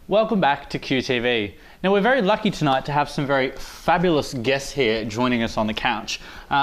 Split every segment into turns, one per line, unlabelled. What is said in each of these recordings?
Welcome back to QTV. Now we're very lucky tonight to have some very fabulous guests here joining us on the couch.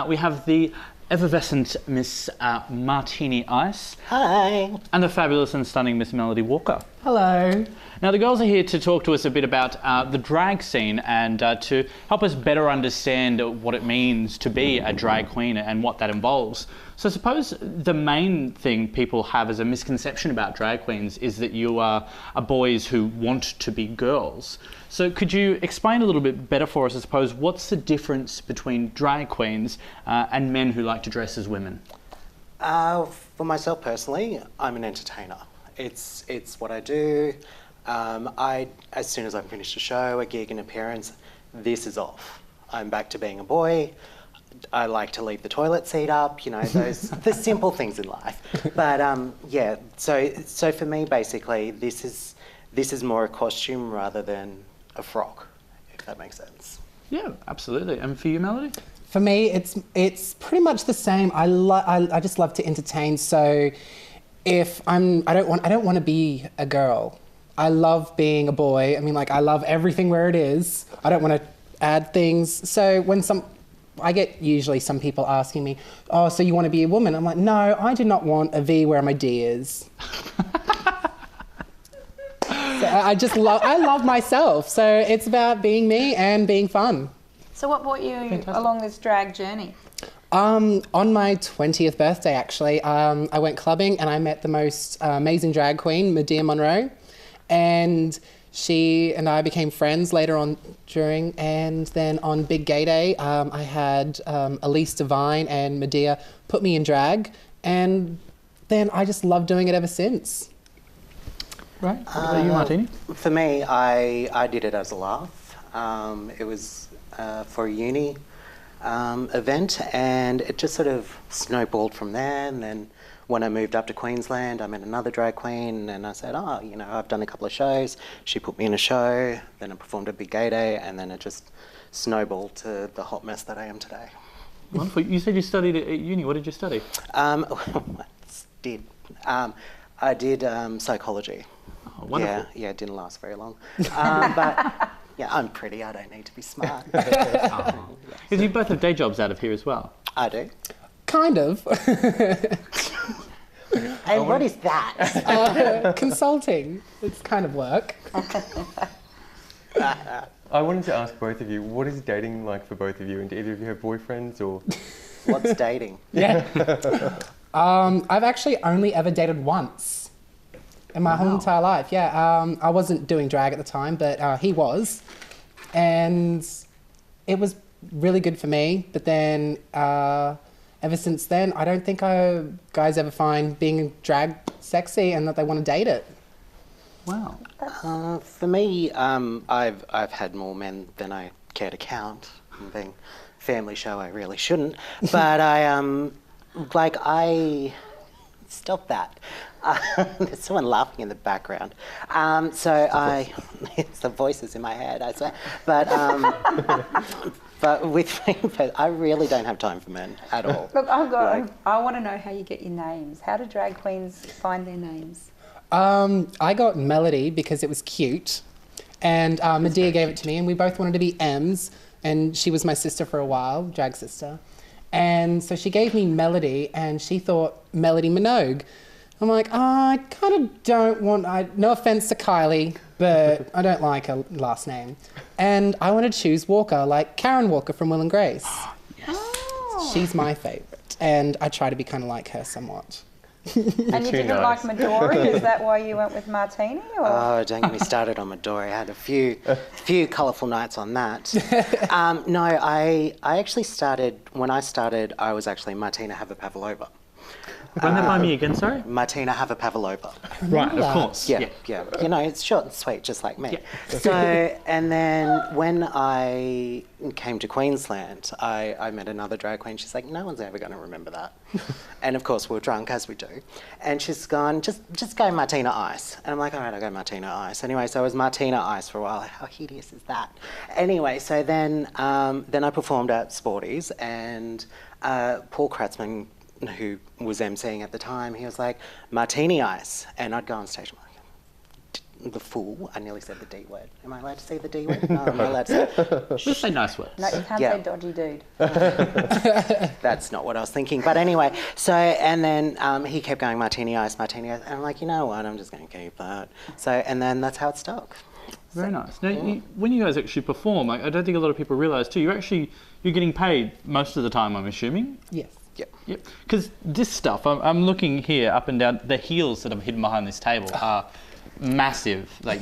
We have the effervescent Miss Martini Ice.
Hi.
And the fabulous and stunning Miss Melody Walker.
Hello.
Now the girls are here to talk to us a bit about the drag scene and to help us better understand what it means to be a drag queen and what that involves. So I suppose the main thing people have as a misconception about drag queens is that you are boys who want to be girls. So could you explain a little bit better for us, I suppose, what's the difference between drag queens and men who like to dress as women?
For myself personally, I'm an entertainer. It's what I do. As soon as I've finished a show, a gig, an appearance, this is off. I'm back to being a boy. I like to leave the toilet seat up, you know, those the simple things in life. But yeah, so for me, basically, this is more a costume rather than a frock, if that makes sense.
Yeah, absolutely. And for you, Melody?
For me, it's pretty much the same. I just love to entertain. So if I don't want to be a girl. I love being a boy. I mean, like, I love everything where it is. I don't want to add things. So when I get usually some people asking me, oh, so you want to be a woman? I'm like, no, I do not want a V where my D is. So I love myself. So it's about being me and being fun.
So what brought you along this drag journey?
On my 20th birthday, actually, I went clubbing and I met the most amazing drag queen, Medea Monroe. And she and I became friends later on during, and then on Big Gay Day, I had Elise Devine and Medea put me in drag, and then I just loved doing it ever since.
Right. What about you, Martini?
For me, I did it as a laugh. It was for a uni event, and it just sort of snowballed from there. And then when I moved up to Queensland, I met another drag queen, and I said, oh, you know, I've done a couple of shows. She put me in a show, then I performed at Big Gay Day, and then it just snowballed to the hot mess that I am today.
Wonderful. You said you studied at uni. What did you study?
I did psychology.
Oh, wonderful.
Yeah, it didn't last very long. But yeah, I'm pretty. I don't need to be smart.
Because you both have day jobs out of here as well.
I do.
Kind of.
And what is that?
Consulting. It's kind of work.
I wanted to ask both of you, what is dating like for both of you? And do either of you have boyfriends or?
What's dating?
Yeah. I've actually only ever dated once in my whole entire life. Yeah. I wasn't doing drag at the time, but he was. And it was really good for me. But then ever since then, I don't think guys ever find being drag sexy and that they want to date it.
Wow.
For me, I've had more men than I care to count. Being a family show, I really shouldn't. But stop that. There's someone laughing in the background. It's the voices in my head, I swear. But with me, I really don't have time for men at all.
Look, I want to know how you get your names. How do drag queens find their names?
I got Melody because it was cute, and Medea gave it to me, and we both wanted to be M's, and she was my sister for a while, drag sister. And so she gave me Melody, and she thought Melody Minogue. I'm like, I kind of don't want, no offense to Kylie, but I don't like her last name. And I want to choose Walker, like Karen Walker from Will and Grace.
Yes.
Oh.
She's my favourite, and I try to be kind of like her somewhat.
And you didn't like Midori? Is that why you went with Martini? Or?
Oh, don't get me started on Midori. I had a few colourful nights on that. No, I actually started, when I started, I was actually Martina Pavlova.
Run that by me again, sorry?
Martina Pavlova.
Right, of course.
Yeah. You know, it's short and sweet, just like me. Yeah. So, and then when I came to Queensland, I met another drag queen. She's like, no one's ever going to remember that. And of course, we were drunk, as we do. And she's gone, just go Martina Ice. And I'm like, all right, I'll go Martina Ice. Anyway, so I was Martina Ice for a while. How hideous is that? Anyway, so then I performed at Sporties, and Paul Kratzman, who was emceeing at the time, he was like, Martini Ice. And I'd go on stage, I'm like, the fool. I nearly said the D word. Am I allowed to say the D word? No, I'm not allowed to say.
Just say nice words.
No, you can't
Yeah.
say dodgy dude.
That's not what I was thinking. But anyway, so, and then he kept going, martini ice, and I'm like, you know what, I'm just going to keep that. So, and then that's how it stuck.
Very nice. Now, when you guys actually perform, like, I don't think a lot of people realise too, you're getting paid most of the time, I'm assuming.
Yes.
Yep. Because this stuff, I'm looking here up and down, the heels that are hidden behind this table are massive. Like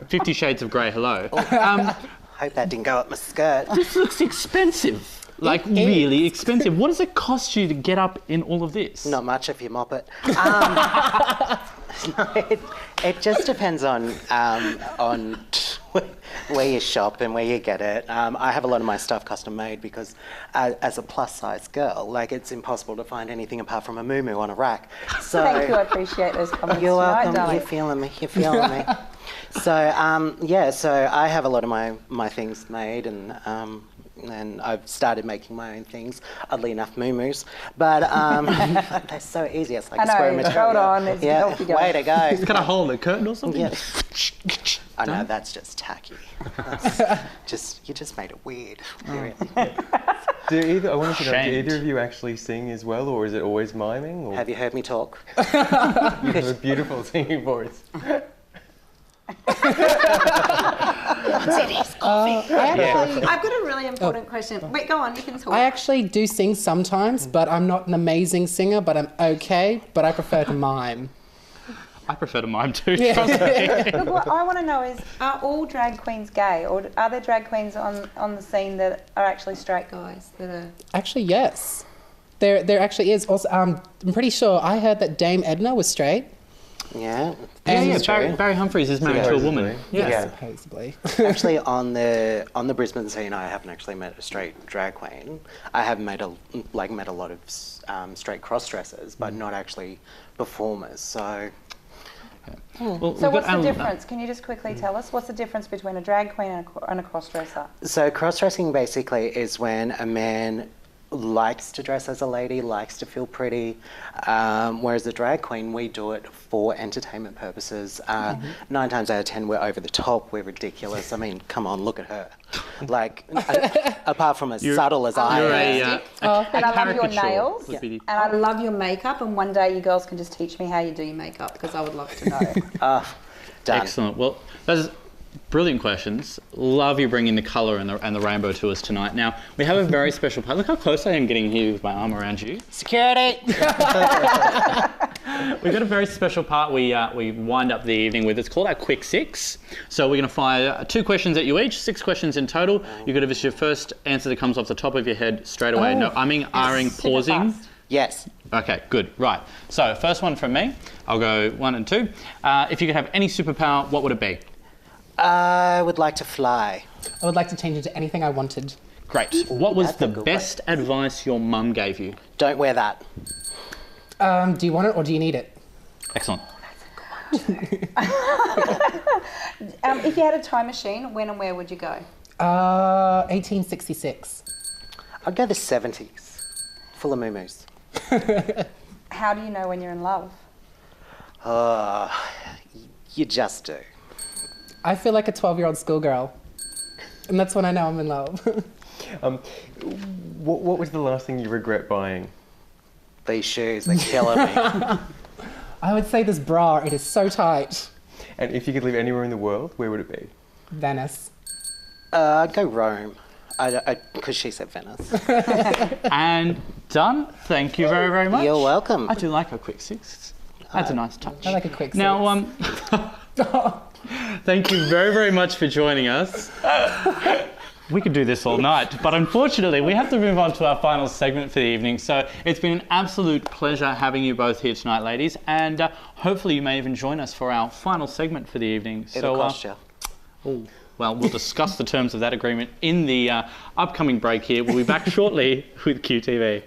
50 Shades of Grey, hello.
Hope that didn't go up my skirt.
This looks expensive. Like really expensive. What does it cost you to get up in all of this?
Not much if you mop it. No, it just depends on where you shop and where you get it. I have a lot of my stuff custom made because as a plus size girl, like it's impossible to find anything apart from a muumuu on a rack. So
Thank you, I appreciate those comments
you're
tonight,
welcome.
darling.
You're feeling me. You're feeling me. So yeah, so I have a lot of my things made and I've started making my own things, oddly enough, muumuus. But they're so easy. It's like
I
a square
know,
material.
hold on, it's
yeah,
healthy going.
way to go.
It's got a hole in the curtain or something?
Yeah. I know, that's just tacky. You just made it weird. Really.
I wanted to know, do
Shamed.
either of you actually sing as well, or is it always miming? Or
Have you heard me talk?
you have a beautiful singing voice.
I've got a really important question. Wait, go on, you can talk.
I actually do sing sometimes, but I'm not an amazing singer, but I'm okay, but I prefer to mime.
I prefer to mime too, trust me.
Look, what I want to know is, are all drag queens gay, or are there drag queens on the scene that are actually straight guys that are?
Actually, yes. There actually is. Also, I'm pretty sure I heard that Dame Edna was straight.
Yeah.
And
Yeah, Barry Humphries is married to a woman.
Supposedly.
Yeah.
supposedly.
Actually, on the Brisbane scene, I haven't actually met a straight drag queen. I have met a lot of straight cross dressers, but not actually performers. So
Well,
So
we've
what's
got
the
Al-
difference? Can you just quickly tell us what's the difference between a drag queen and a cross dresser?
So cross-dressing basically is when a man likes to dress as a lady, likes to feel pretty, whereas a drag queen, we do it for entertainment purposes. 9 times out of 10, we're over the top, we're ridiculous. I mean, come on, look at her. Like, apart from as subtle as I
You're
am.
And I love your
caricature
nails,
would be-
and I love your makeup. And one day you girls can just teach me how you do your makeup because I would love to know.
Done.
Excellent. Well, those brilliant questions. Love you bringing the colour and the rainbow to us tonight. Now, we have a very special part. Look how close I am getting here with my arm around you.
Security!
We've got a very special part we wind up the evening with. It's called our Quick Six. So we're going to fire 2 questions at you each, 6 questions in total. You've got to give us your first answer that comes off the top of your head straight away. No umming, ahhing,
Super
pausing.
fast.
Yes.
Okay, good. Right. So first one from me. I'll go 1 and 2. If you could have any superpower, what would it be?
I would like to fly.
I would like to change into anything I wanted.
Great. What was
That's a
the
good
best advice your mum gave you?
Don't wear that.
Do you want it or do you need it?
Excellent.
If you had a time machine, when and where would you go?
1866.
I'd go the 70s. Full of muumuus.
How do you know when you're in love?
You just do.
I feel like a 12-year-old schoolgirl. And that's when I know I'm in love.
What was the last thing you regret buying?
These shoes, they're killing me.
I would say this bra, it is so tight.
And if you could live anywhere in the world, where would it be?
Venice.
I'd go Rome. Because she said Venice.
And done. Thank you very, very much.
You're welcome.
I do like a Quick Six. That's a nice touch.
I like a quick
Now, thank you very, very much for joining us. We could do this all night, but unfortunately we have to move on to our final segment for the evening. So it's been an absolute pleasure having you both here tonight, ladies, and hopefully you may even join us for our final segment for the evening.
It'll cost you.
Well, we'll discuss the terms of that agreement in the upcoming break here. We'll be back shortly with QTV.